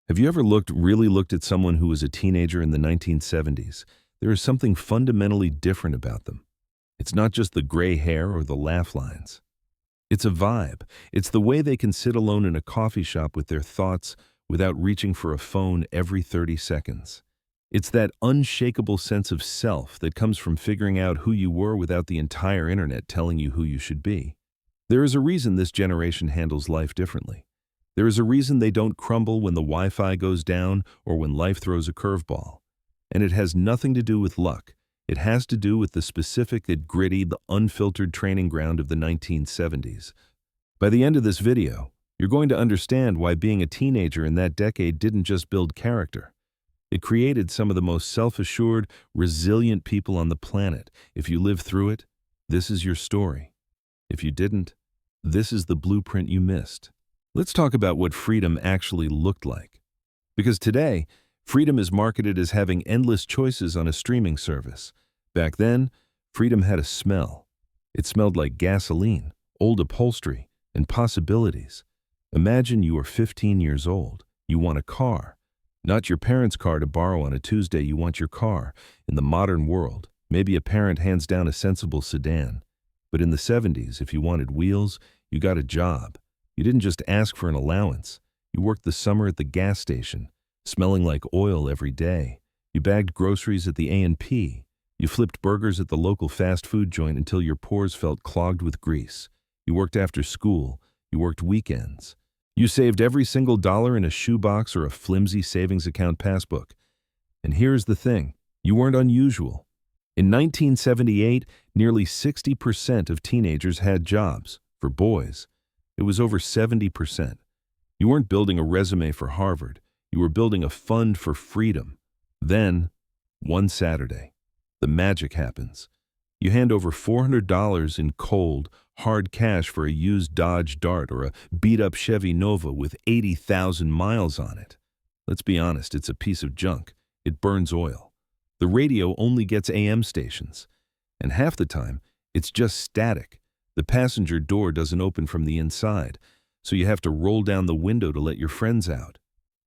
Have you ever really looked at someone who was a teenager in the 1970s? There is something fundamentally different about them. It's not just the gray hair or the laugh lines. It's a vibe. It's the way they can sit alone in a coffee shop with their thoughts without reaching for a phone every 30 seconds. It's that unshakable sense of self that comes from figuring out who you were without the entire internet telling you who you should be. There is a reason this generation handles life differently. There is a reason they don't crumble when the Wi-Fi goes down or when life throws a curveball. And it has nothing to do with luck. It has to do with the specific, gritty, the unfiltered training ground of the 1970s. By the end of this video, you're going to understand why being a teenager in that decade didn't just build character. It created some of the most self-assured, resilient people on the planet. If you lived through it, this is your story. If you didn't, this is the blueprint you missed. Let's talk about what freedom actually looked like. Because today, freedom is marketed as having endless choices on a streaming service. Back then, freedom had a smell. It smelled like gasoline, old upholstery, and possibilities. Imagine you are 15 years old. You want a car. Not your parents' car to borrow on a Tuesday, you want your car. In the modern world, maybe a parent hands down a sensible sedan. But in the 70s, if you wanted wheels, you got a job. You didn't just ask for an allowance. You worked the summer at the gas station, smelling like oil every day. You bagged groceries at the A&P. You flipped burgers at the local fast food joint until your pores felt clogged with grease. You worked after school. You worked weekends. You saved every single dollar in a shoebox or a flimsy savings account passbook. And here's the thing, you weren't unusual. In 1978, nearly 60% of teenagers had jobs. For boys, it was over 70%. You weren't building a resume for Harvard. You were building a fund for freedom. Then, one Saturday, the magic happens. You hand over $400 in cold, hard cash for a used Dodge Dart or a beat-up Chevy Nova with 80,000 miles on it. Let's be honest, it's a piece of junk. It burns oil. The radio only gets AM stations. And half the time, it's just static. The passenger door doesn't open from the inside, so you have to roll down the window to let your friends out.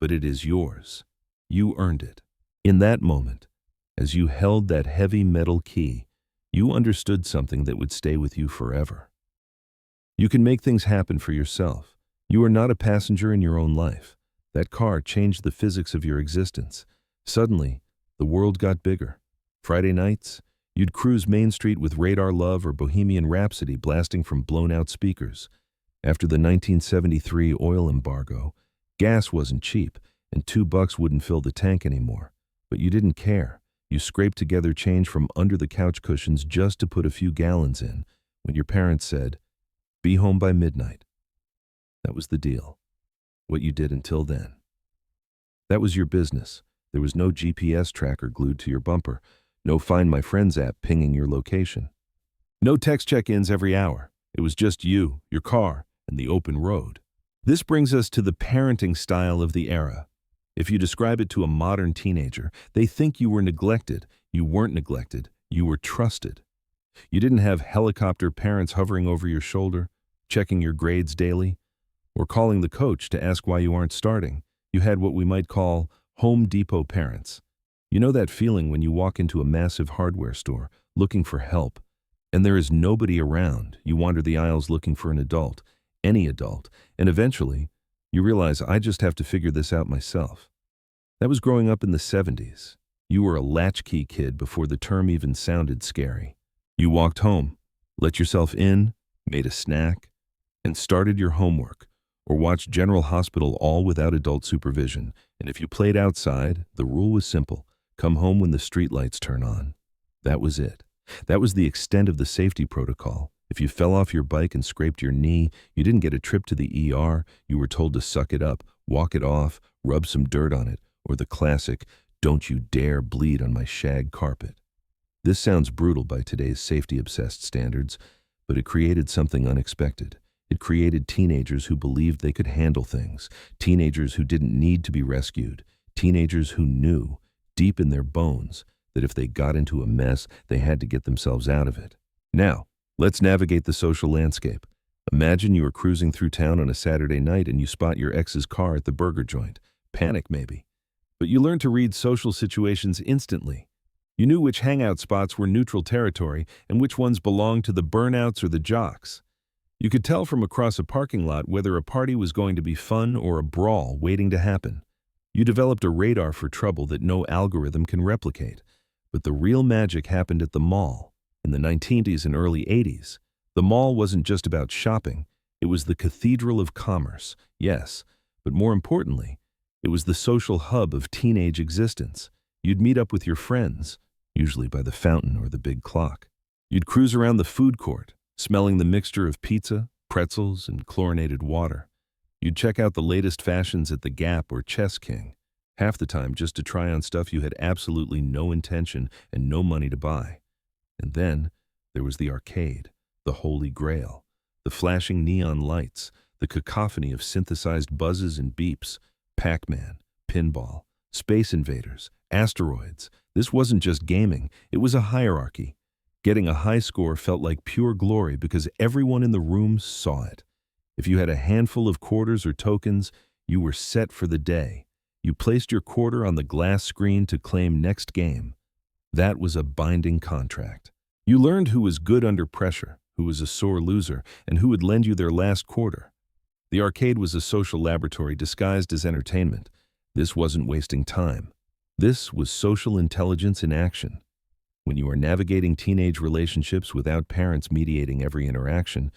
But it is yours. You earned it. In that moment, as you held that heavy metal key, you understood something that would stay with you forever. You can make things happen for yourself. You are not a passenger in your own life. That car changed the physics of your existence. Suddenly, the world got bigger. Friday nights, you'd cruise Main Street with Radar Love or Bohemian Rhapsody blasting from blown-out speakers. After the 1973 oil embargo, gas wasn't cheap, and $2 wouldn't fill the tank anymore. But you didn't care. You scraped together change from under the couch cushions just to put a few gallons in when your parents said, "Be home by midnight." That was the deal. What you did until then. That was your business. There was no GPS tracker glued to your bumper, no Find My Friends app pinging your location. No text check-ins every hour. It was just you, your car, and the open road. This brings us to the parenting style of the era. If you describe it to a modern teenager, they think you were neglected. You weren't neglected. You were trusted. You didn't have helicopter parents hovering over your shoulder, checking your grades daily, or calling the coach to ask why you aren't starting. You had what we might call Home Depot parents. You know that feeling when you walk into a massive hardware store looking for help, and there is nobody around. You wander the aisles looking for an adult, any adult, and eventually, you realize I just have to figure this out myself. That was growing up in the 70s. You were a latchkey kid before the term even sounded scary. You walked home, let yourself in, made a snack, and started your homework, or watched General Hospital all without adult supervision. And if you played outside, the rule was simple. Come home when the streetlights turn on. That was it. That was the extent of the safety protocol. If you fell off your bike and scraped your knee, you didn't get a trip to the ER. You were told to suck it up, walk it off, rub some dirt on it, or the classic, "Don't you dare bleed on my shag carpet." This sounds brutal by today's safety-obsessed standards, but it created something unexpected. It created teenagers who believed they could handle things, teenagers who didn't need to be rescued, teenagers who knew, deep in their bones, that if they got into a mess, they had to get themselves out of it. Now, let's navigate the social landscape. Imagine you are cruising through town on a Saturday night and you spot your ex's car at the burger joint. Panic, maybe. But you learned to read social situations instantly. You knew which hangout spots were neutral territory and which ones belonged to the burnouts or the jocks. You could tell from across a parking lot whether a party was going to be fun or a brawl waiting to happen. You developed a radar for trouble that no algorithm can replicate. But the real magic happened at the mall. In the 1980s and early 80s, the mall wasn't just about shopping. It was the cathedral of commerce, yes, but more importantly, it was the social hub of teenage existence. You'd meet up with your friends, usually by the fountain or the big clock. You'd cruise around the food court, smelling the mixture of pizza, pretzels, and chlorinated water. You'd check out the latest fashions at the Gap or Chess King, half the time just to try on stuff you had absolutely no intention and no money to buy. And then there was the arcade, the holy grail, the flashing neon lights, the cacophony of synthesized buzzes and beeps, Pac-Man, pinball, Space Invaders, asteroids. This wasn't just gaming, it was a hierarchy. Getting a high score felt like pure glory because everyone in the room saw it. If you had a handful of quarters or tokens, you were set for the day. You placed your quarter on the glass screen to claim next game. That was a binding contract. You learned who was good under pressure, who was a sore loser, and who would lend you their last quarter. The arcade was a social laboratory disguised as entertainment. This wasn't wasting time. This was social intelligence in action. When you are navigating teenage relationships without parents mediating every interaction,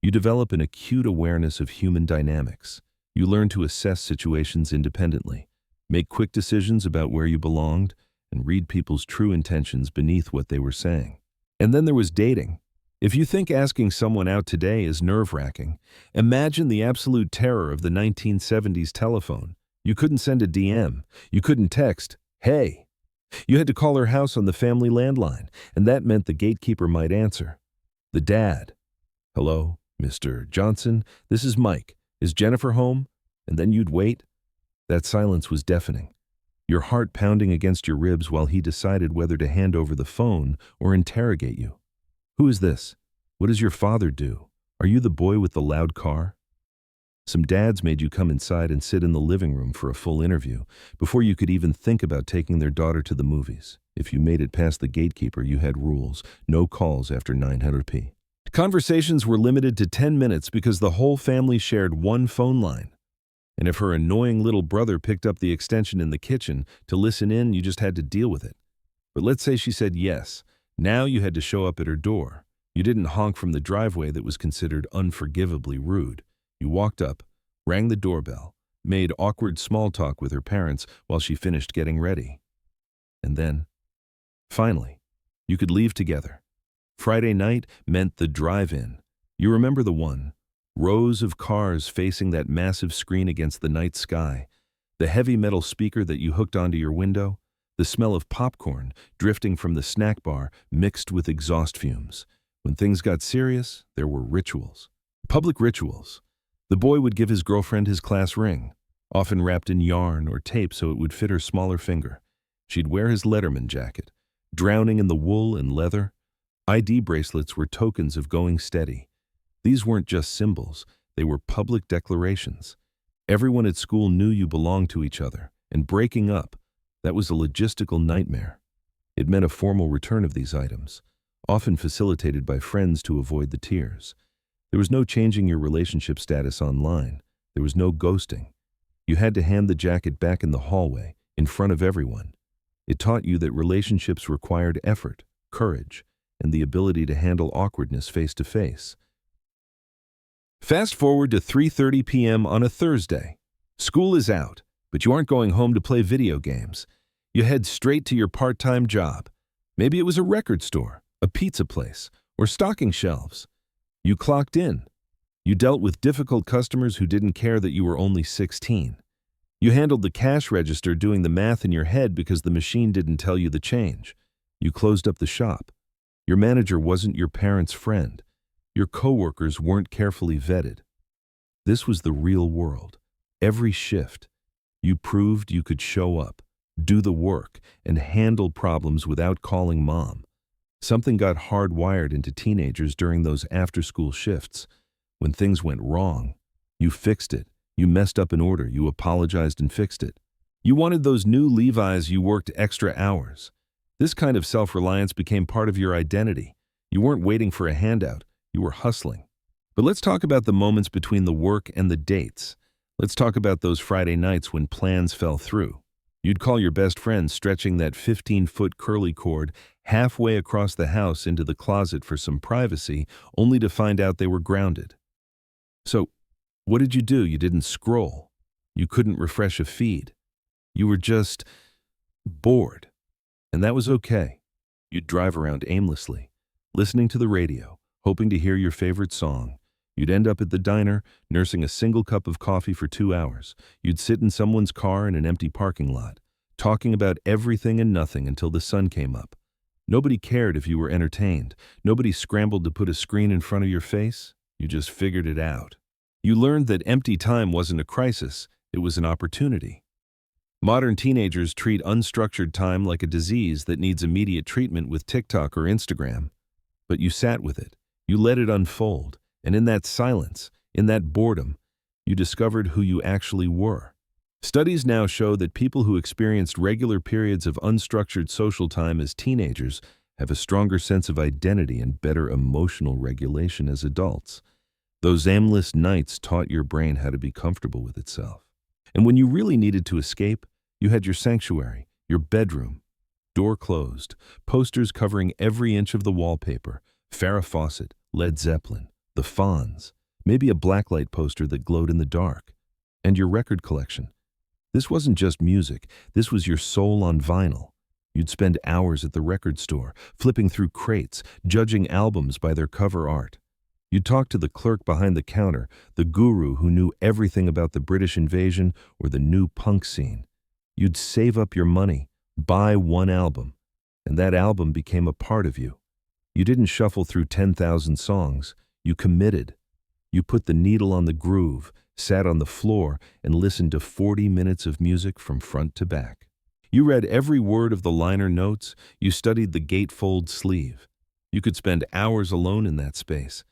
you develop an acute awareness of human dynamics. You learn to assess situations independently, make quick decisions about where you belonged, and read people's true intentions beneath what they were saying. And then there was dating. If you think asking someone out today is nerve-wracking, imagine the absolute terror of the 1970s telephone. You couldn't send a DM. You couldn't text, "Hey." You had to call her house on the family landline, and that meant the gatekeeper might answer. The dad. "Hello, Mr. Johnson, this is Mike. Is Jennifer home?" And then you'd wait. That silence was deafening. Your heart pounding against your ribs while he decided whether to hand over the phone or interrogate you. "Who is this? What does your father do? Are you the boy with the loud car?" Some dads made you come inside and sit in the living room for a full interview before you could even think about taking their daughter to the movies. If you made it past the gatekeeper, you had rules. No calls after 900p. Conversations were limited to 10 minutes because the whole family shared one phone line. And if her annoying little brother picked up the extension in the kitchen to listen in, you just had to deal with it. But let's say she said yes. Now you had to show up at her door. You didn't honk from the driveway that was considered unforgivably rude. You walked up, rang the doorbell, made awkward small talk with her parents while she finished getting ready. And then, finally, you could leave together. Friday night meant the drive-in. You remember the one. Rows of cars facing that massive screen against the night sky. The heavy metal speaker that you hooked onto your window. The smell of popcorn drifting from the snack bar mixed with exhaust fumes. When things got serious, there were rituals. Public rituals. The boy would give his girlfriend his class ring, often wrapped in yarn or tape so it would fit her smaller finger. She'd wear his Letterman jacket, drowning in the wool and leather. ID bracelets were tokens of going steady. These weren't just symbols, they were public declarations. Everyone at school knew you belonged to each other, and breaking up, that was a logistical nightmare. It meant a formal return of these items, often facilitated by friends to avoid the tears. There was no changing your relationship status online. There was no ghosting. You had to hand the jacket back in the hallway, in front of everyone. It taught you that relationships required effort, courage, and the ability to handle awkwardness face to face. Fast forward to 3:30 p.m. on a Thursday. School is out, but you aren't going home to play video games. You head straight to your part-time job. Maybe it was a record store, a pizza place, or stocking shelves. You clocked in. You dealt with difficult customers who didn't care that you were only 16. You handled the cash register doing the math in your head because the machine didn't tell you the change. You closed up the shop. Your manager wasn't your parents' friend. Your coworkers weren't carefully vetted. This was the real world. Every shift, you proved you could show up, do the work, and handle problems without calling mom. Something got hardwired into teenagers during those after-school shifts. When things went wrong, you fixed it, You messed up an order, you apologized and fixed it. You wanted those new Levi's, you worked extra hours. This kind of self-reliance became part of your identity. You weren't waiting for a handout, you were hustling. But let's talk about the moments between the work and the dates. Let's talk about those Friday nights when plans fell through. You'd call your best friend stretching that 15-foot curly cord halfway across the house into the closet for some privacy, only to find out they were grounded. So, what did you do? You didn't scroll. You couldn't refresh a feed. You were just bored. And that was okay. You'd drive around aimlessly, listening to the radio, hoping to hear your favorite song. You'd end up at the diner, nursing a single cup of coffee for 2 hours. You'd sit in someone's car in an empty parking lot, talking about everything and nothing until the sun came up. Nobody cared if you were entertained. Nobody scrambled to put a screen in front of your face. You just figured it out. You learned that empty time wasn't a crisis, it was an opportunity. Modern teenagers treat unstructured time like a disease that needs immediate treatment with TikTok or Instagram. But you sat with it. You let it unfold. And in that silence, in that boredom, you discovered who you actually were. Studies now show that people who experienced regular periods of unstructured social time as teenagers have a stronger sense of identity and better emotional regulation as adults. Those aimless nights taught your brain how to be comfortable with itself. And when you really needed to escape, you had your sanctuary, your bedroom, door closed, posters covering every inch of the wallpaper, Farrah Fawcett, Led Zeppelin, the Fonz, maybe a blacklight poster that glowed in the dark, and your record collection. This wasn't just music, this was your soul on vinyl. You'd spend hours at the record store, flipping through crates, judging albums by their cover art. You'd talk to the clerk behind the counter, the guru who knew everything about the British invasion or the new punk scene. You'd save up your money, buy one album, and that album became a part of you. You didn't shuffle through 10,000 songs. You committed. You put the needle on the groove, sat on the floor, and listened to 40 minutes of music from front to back. You read every word of the liner notes. You studied the gatefold sleeve. You could spend hours alone in that space.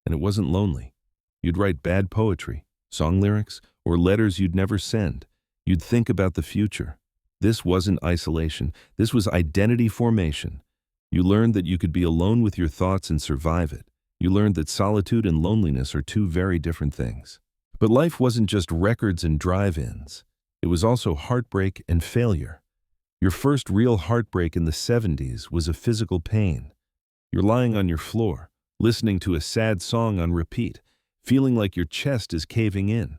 And it wasn't lonely. You'd write bad poetry, song lyrics, or letters you'd never send. You'd think about the future. This wasn't isolation. This was identity formation. You learned that you could be alone with your thoughts and survive it. You learned that solitude and loneliness are two very different things. But life wasn't just records and drive-ins. It was also heartbreak and failure. Your first real heartbreak in the 70s was a physical pain. You're lying on your floor, listening to a sad song on repeat, feeling like your chest is caving in.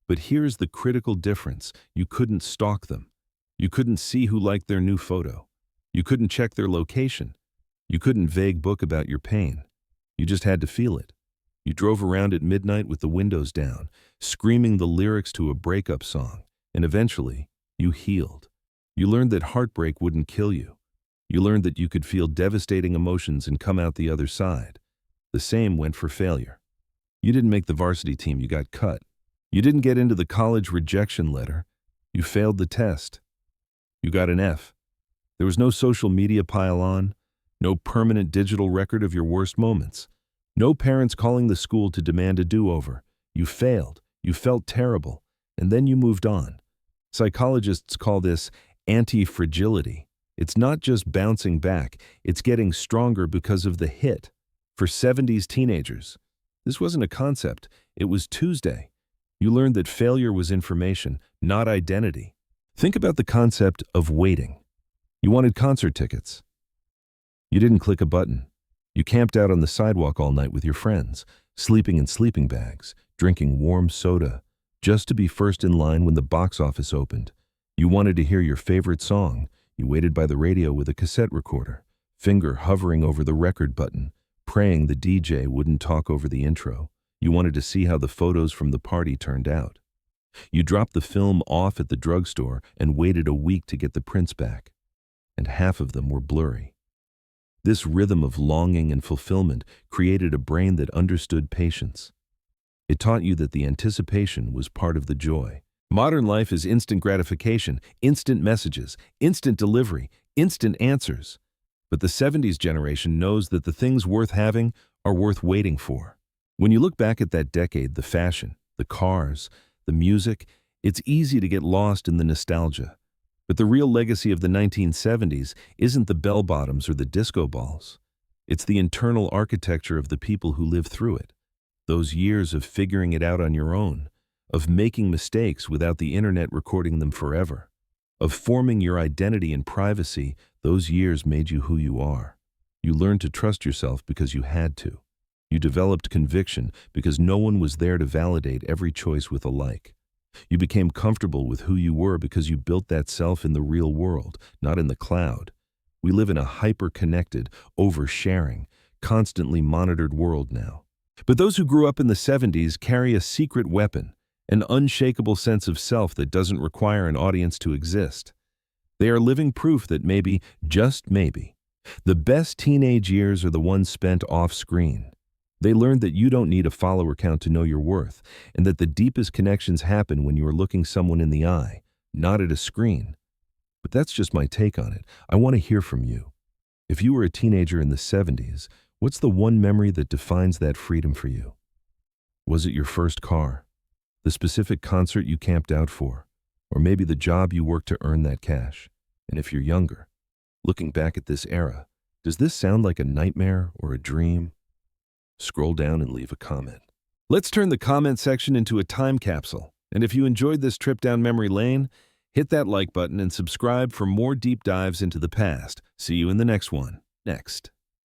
But here's the critical difference. You couldn't stalk them. You couldn't see who liked their new photo. You couldn't check their location. You couldn't vague book about your pain. You just had to feel it. You drove around at midnight with the windows down, screaming the lyrics to a breakup song, and eventually, you healed. You learned that heartbreak wouldn't kill you. You learned that you could feel devastating emotions and come out the other side. The same went for failure. You didn't make the varsity team, you got cut. You didn't get into the college rejection letter. You failed the test. You got an F. There was no social media pile-on, no permanent digital record of your worst moments, no parents calling the school to demand a do-over. You failed, you felt terrible, and then you moved on. Psychologists call this anti-fragility. It's not just bouncing back, it's getting stronger because of the hit. For 70s teenagers, this wasn't a concept, it was Tuesday. You learned that failure was information, not identity. Think about the concept of waiting. You wanted concert tickets. You didn't click a button. You camped out on the sidewalk all night with your friends, sleeping in sleeping bags, drinking warm soda, just to be first in line when the box office opened. You wanted to hear your favorite song. You waited by the radio with a cassette recorder, finger hovering over the record button, praying the DJ wouldn't talk over the intro. You wanted to see how the photos from the party turned out. You dropped the film off at the drugstore and waited a week to get the prints back. And half of them were blurry. This rhythm of longing and fulfillment created a brain that understood patience. It taught you that the anticipation was part of the joy. Modern life is instant gratification, instant messages, instant delivery, instant answers. But the 70s generation knows that the things worth having are worth waiting for. When you look back at that decade, the fashion, the cars, the music, it's easy to get lost in the nostalgia. But the real legacy of the 1970s isn't the bell-bottoms or the disco balls. It's the internal architecture of the people who lived through it. Those years of figuring it out on your own, of making mistakes without the internet recording them forever, of forming your identity in privacy. Those years made you who you are. You learned to trust yourself because you had to. You developed conviction because no one was there to validate every choice with a like. You became comfortable with who you were because you built that self in the real world, not in the cloud. We live in a hyper-connected, oversharing, constantly monitored world now. But those who grew up in the 70s carry a secret weapon, an unshakable sense of self that doesn't require an audience to exist. They are living proof that maybe, just maybe, the best teenage years are the ones spent off-screen. They learned that you don't need a follower count to know your worth, and that the deepest connections happen when you are looking someone in the eye, not at a screen. But that's just my take on it. I want to hear from you. If you were a teenager in the 70s, what's the one memory that defines that freedom for you? Was it your first car? The specific concert you camped out for? Or maybe the job you worked to earn that cash? And if you're younger, looking back at this era, does this sound like a nightmare or a dream? Scroll down and leave a comment. Let's turn the comment section into a time capsule. And if you enjoyed this trip down memory lane, hit that like button and subscribe for more deep dives into the past. See you in the next one. Next.